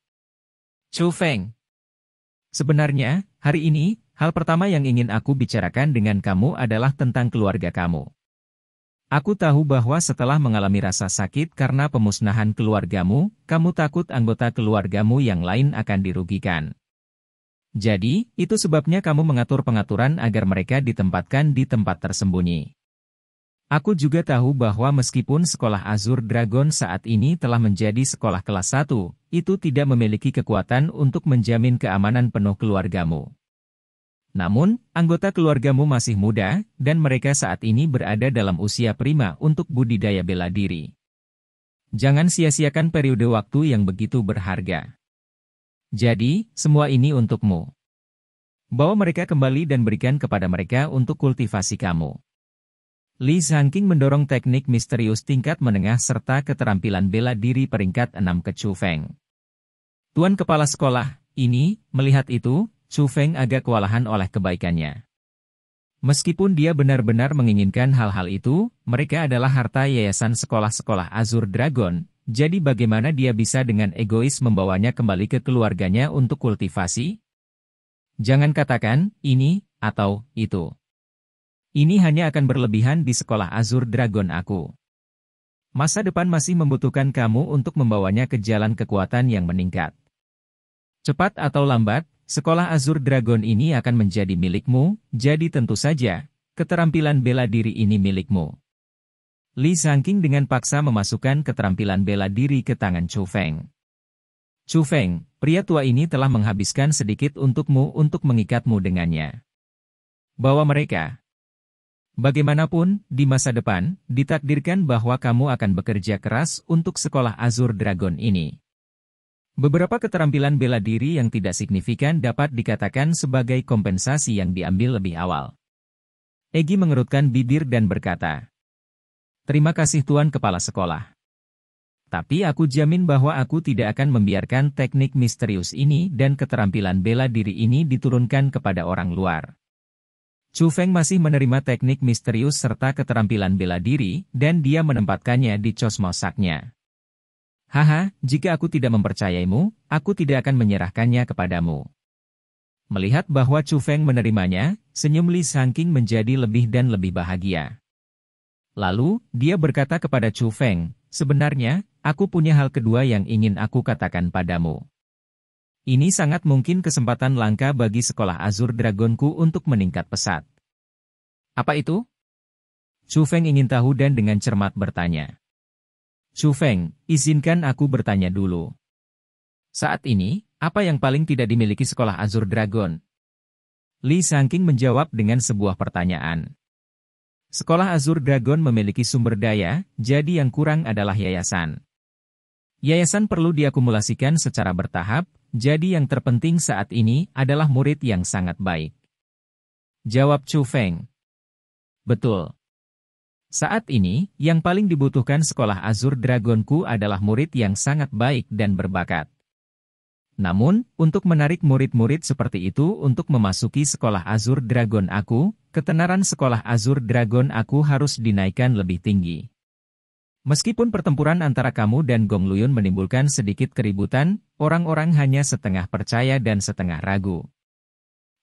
Chu Feng. Sebenarnya, hari ini, hal pertama yang ingin aku bicarakan dengan kamu adalah tentang keluarga kamu. Aku tahu bahwa setelah mengalami rasa sakit karena pemusnahan keluargamu, kamu takut anggota keluargamu yang lain akan dirugikan. Jadi, itu sebabnya kamu mengatur pengaturan agar mereka ditempatkan di tempat tersembunyi. Aku juga tahu bahwa meskipun sekolah Azure Dragon saat ini telah menjadi sekolah kelas 1, itu tidak memiliki kekuatan untuk menjamin keamanan penuh keluargamu. Namun, anggota keluargamu masih muda, dan mereka saat ini berada dalam usia prima untuk budidaya bela diri. Jangan sia-siakan periode waktu yang begitu berharga. Jadi, semua ini untukmu. Bawa mereka kembali dan berikan kepada mereka untuk kultivasi kamu. Li Shangqing mendorong teknik misterius tingkat menengah serta keterampilan bela diri peringkat 6 ke Chu Feng. Tuan Kepala Sekolah, ini, melihat itu, Chu Feng agak kewalahan oleh kebaikannya. Meskipun dia benar-benar menginginkan hal-hal itu, mereka adalah harta yayasan sekolah-sekolah Azure Dragon, jadi bagaimana dia bisa dengan egois membawanya kembali ke keluarganya untuk kultivasi? Jangan katakan, ini, atau, itu. Ini hanya akan berlebihan di sekolah Azure Dragon aku. Masa depan masih membutuhkan kamu untuk membawanya ke jalan kekuatan yang meningkat. Cepat atau lambat, sekolah Azure Dragon ini akan menjadi milikmu, jadi tentu saja, keterampilan bela diri ini milikmu. Li Shangqing dengan paksa memasukkan keterampilan bela diri ke tangan Chu Feng. Chu Feng, pria tua ini telah menghabiskan sedikit untukmu untuk mengikatmu dengannya. Bawa mereka. Bagaimanapun, di masa depan, ditakdirkan bahwa kamu akan bekerja keras untuk sekolah Azure Dragon ini. Beberapa keterampilan bela diri yang tidak signifikan dapat dikatakan sebagai kompensasi yang diambil lebih awal. Egi mengerutkan bibir dan berkata, "Terima kasih Tuan Kepala Sekolah. Tapi aku jamin bahwa aku tidak akan membiarkan teknik misterius ini dan keterampilan bela diri ini diturunkan kepada orang luar." Chu Feng masih menerima teknik misterius serta keterampilan bela diri, dan dia menempatkannya di cosmosaknya. Haha, jika aku tidak mempercayaimu, aku tidak akan menyerahkannya kepadamu. Melihat bahwa Chu Feng menerimanya, senyum Li Shangqing menjadi lebih dan lebih bahagia. Lalu, dia berkata kepada Chu Feng, "Sebenarnya, aku punya hal kedua yang ingin aku katakan padamu. Ini sangat mungkin kesempatan langka bagi sekolah Azure Dragonku untuk meningkat pesat." "Apa itu?" Chu Feng ingin tahu dan dengan cermat bertanya. "Chu Feng, izinkan aku bertanya dulu. Saat ini, apa yang paling tidak dimiliki sekolah Azure Dragon?" Li Shangqing menjawab dengan sebuah pertanyaan. Sekolah Azure Dragon memiliki sumber daya, jadi yang kurang adalah yayasan. Yayasan perlu diakumulasikan secara bertahap, jadi yang terpenting saat ini adalah murid yang sangat baik. Jawab Chu Feng. Betul. Saat ini, yang paling dibutuhkan sekolah Azure Dragonku adalah murid yang sangat baik dan berbakat. Namun, untuk menarik murid-murid seperti itu untuk memasuki sekolah Azure Dragon aku, ketenaran sekolah Azure Dragon aku harus dinaikkan lebih tinggi. Meskipun pertempuran antara kamu dan Gong Luyun menimbulkan sedikit keributan, orang-orang hanya setengah percaya dan setengah ragu.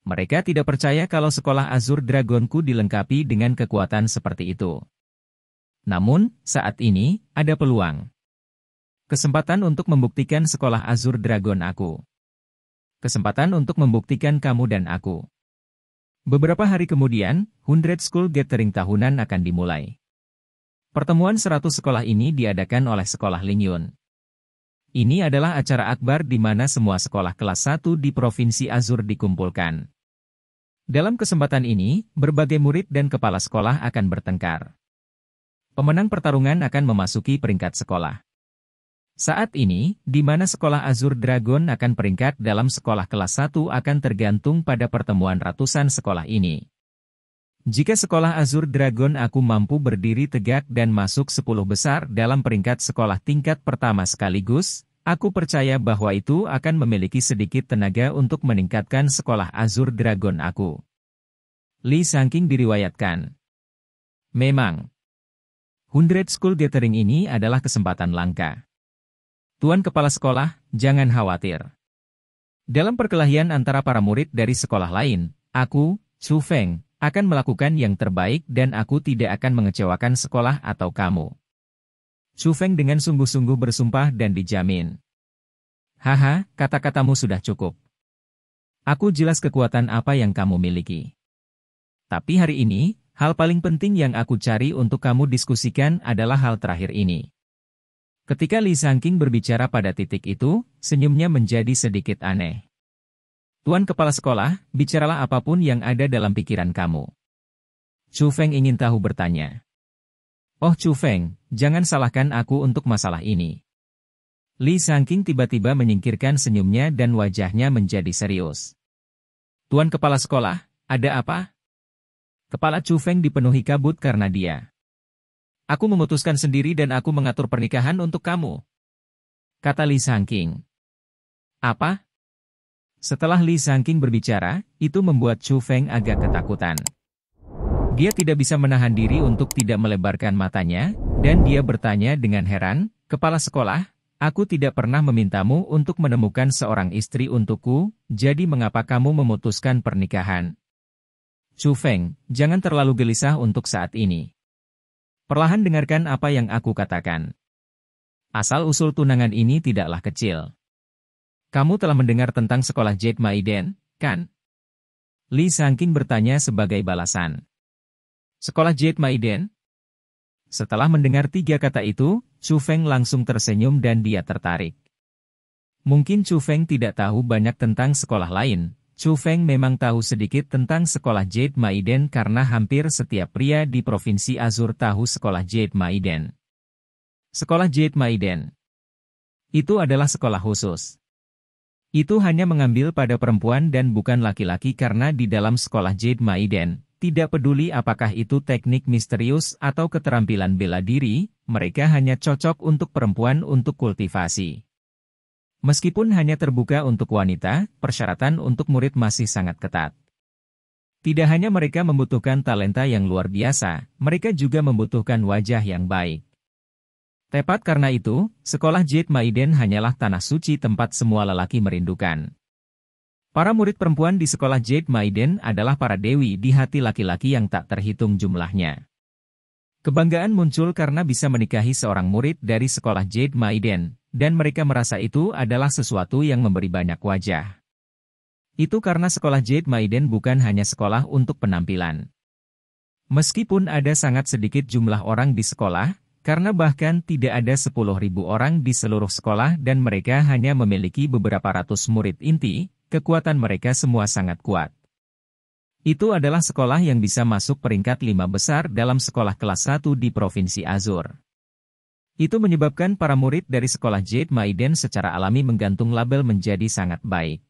Mereka tidak percaya kalau sekolah Azure Dragonku dilengkapi dengan kekuatan seperti itu. Namun, saat ini, ada peluang. Kesempatan untuk membuktikan sekolah Azure Dragon aku. Kesempatan untuk membuktikan kamu dan aku. Beberapa hari kemudian, 100 School Gathering tahunan akan dimulai. Pertemuan 100 sekolah ini diadakan oleh Sekolah Lingyun. Ini adalah acara akbar di mana semua sekolah kelas 1 di Provinsi Azure dikumpulkan. Dalam kesempatan ini, berbagai murid dan kepala sekolah akan bertengkar. Pemenang pertarungan akan memasuki peringkat sekolah. Saat ini, di mana sekolah Azure Dragon akan peringkat dalam sekolah kelas 1 akan tergantung pada pertemuan ratusan sekolah ini. Jika sekolah Azure Dragon aku mampu berdiri tegak dan masuk 10 besar dalam peringkat sekolah tingkat pertama sekaligus, aku percaya bahwa itu akan memiliki sedikit tenaga untuk meningkatkan sekolah Azure Dragon aku. Lee Sang-king diriwayatkan. Memang. 100 School Gathering ini adalah kesempatan langka. Tuan Kepala Sekolah, jangan khawatir. Dalam perkelahian antara para murid dari sekolah lain, aku, Chu Feng, akan melakukan yang terbaik dan aku tidak akan mengecewakan sekolah atau kamu. Chu Feng dengan sungguh-sungguh bersumpah dan dijamin. Haha, kata-katamu sudah cukup. Aku jelas kekuatan apa yang kamu miliki. Tapi hari ini, hal paling penting yang aku cari untuk kamu diskusikan adalah hal terakhir ini. Ketika Lee Sang-king berbicara pada titik itu, senyumnya menjadi sedikit aneh. Tuan Kepala Sekolah, bicaralah apapun yang ada dalam pikiran kamu. Chu Feng ingin tahu bertanya. Oh Chu Feng, jangan salahkan aku untuk masalah ini. Lee Sang-king tiba-tiba menyingkirkan senyumnya dan wajahnya menjadi serius. Tuan Kepala Sekolah, ada apa? Kepala Chu Feng dipenuhi kabut karena dia. Aku memutuskan sendiri dan aku mengatur pernikahan untuk kamu. Kata Lee Sang-king. Apa? Setelah Lee Sang-king berbicara, itu membuat Chu Feng agak ketakutan. Dia tidak bisa menahan diri untuk tidak melebarkan matanya, dan dia bertanya dengan heran, Kepala Sekolah, aku tidak pernah memintamu untuk menemukan seorang istri untukku, jadi mengapa kamu memutuskan pernikahan? Chu Feng, jangan terlalu gelisah untuk saat ini. Perlahan dengarkan apa yang aku katakan. Asal-usul tunangan ini tidaklah kecil. Kamu telah mendengar tentang sekolah Jade Maiden, kan? Lee Sang-king bertanya sebagai balasan. Sekolah Jade Maiden? Setelah mendengar 3 kata itu, Chu Feng langsung tersenyum dan dia tertarik. Mungkin Chu Feng tidak tahu banyak tentang sekolah lain. Chu Feng memang tahu sedikit tentang sekolah Jade Maiden karena hampir setiap pria di Provinsi Azure tahu sekolah Jade Maiden. Sekolah Jade Maiden. Itu adalah sekolah khusus. Itu hanya mengambil pada perempuan dan bukan laki-laki karena di dalam sekolah Jade Maiden, tidak peduli apakah itu teknik misterius atau keterampilan bela diri, mereka hanya cocok untuk perempuan untuk kultivasi. Meskipun hanya terbuka untuk wanita, persyaratan untuk murid masih sangat ketat. Tidak hanya mereka membutuhkan talenta yang luar biasa, mereka juga membutuhkan wajah yang baik. Tepat karena itu, sekolah Jade Maiden hanyalah tanah suci tempat semua lelaki merindukan. Para murid perempuan di sekolah Jade Maiden adalah para dewi di hati laki-laki yang tak terhitung jumlahnya. Kebanggaan muncul karena bisa menikahi seorang murid dari sekolah Jade Maiden, dan mereka merasa itu adalah sesuatu yang memberi banyak wajah. Itu karena sekolah Jade Maiden bukan hanya sekolah untuk penampilan. Meskipun ada sangat sedikit jumlah orang di sekolah, karena bahkan tidak ada 10.000 orang di seluruh sekolah dan mereka hanya memiliki beberapa ratus murid inti, kekuatan mereka semua sangat kuat. Itu adalah sekolah yang bisa masuk peringkat 5 besar dalam sekolah kelas 1 di Provinsi Azure. Itu menyebabkan para murid dari sekolah Jade Maiden secara alami menggantung label menjadi sangat baik.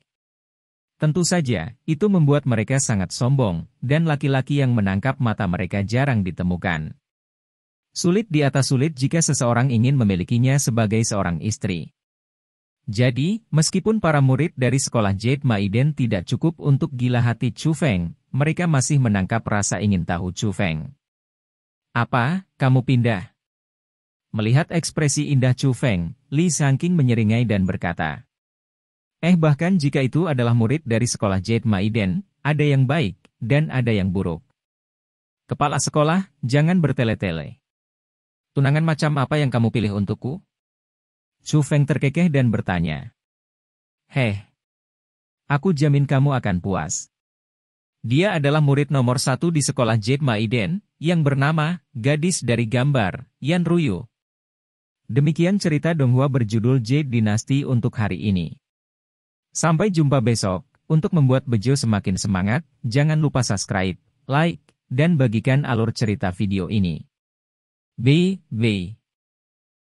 Tentu saja, itu membuat mereka sangat sombong, dan laki-laki yang menangkap mata mereka jarang ditemukan. Sulit di atas sulit jika seseorang ingin memilikinya sebagai seorang istri. Jadi, meskipun para murid dari sekolah Jade Maiden tidak cukup untuk gila hati Chu Feng, mereka masih menangkap rasa ingin tahu Chu Feng. Apa, kamu pindah? Melihat ekspresi indah Chu Feng, Lee Sang-king menyeringai dan berkata, bahkan jika itu adalah murid dari sekolah Jade Maiden, ada yang baik, dan ada yang buruk. Kepala sekolah, jangan bertele-tele. Tunangan macam apa yang kamu pilih untukku? Chu Feng terkekeh dan bertanya. Aku jamin kamu akan puas. Dia adalah murid nomor 1 di sekolah Jade Maiden, yang bernama, gadis dari gambar, Yan Ruyu. Demikian cerita Donghua berjudul Jade Dynasty untuk hari ini. Sampai jumpa besok. Untuk membuat Bejo semakin semangat, jangan lupa subscribe, like, dan bagikan alur cerita video ini. Bye.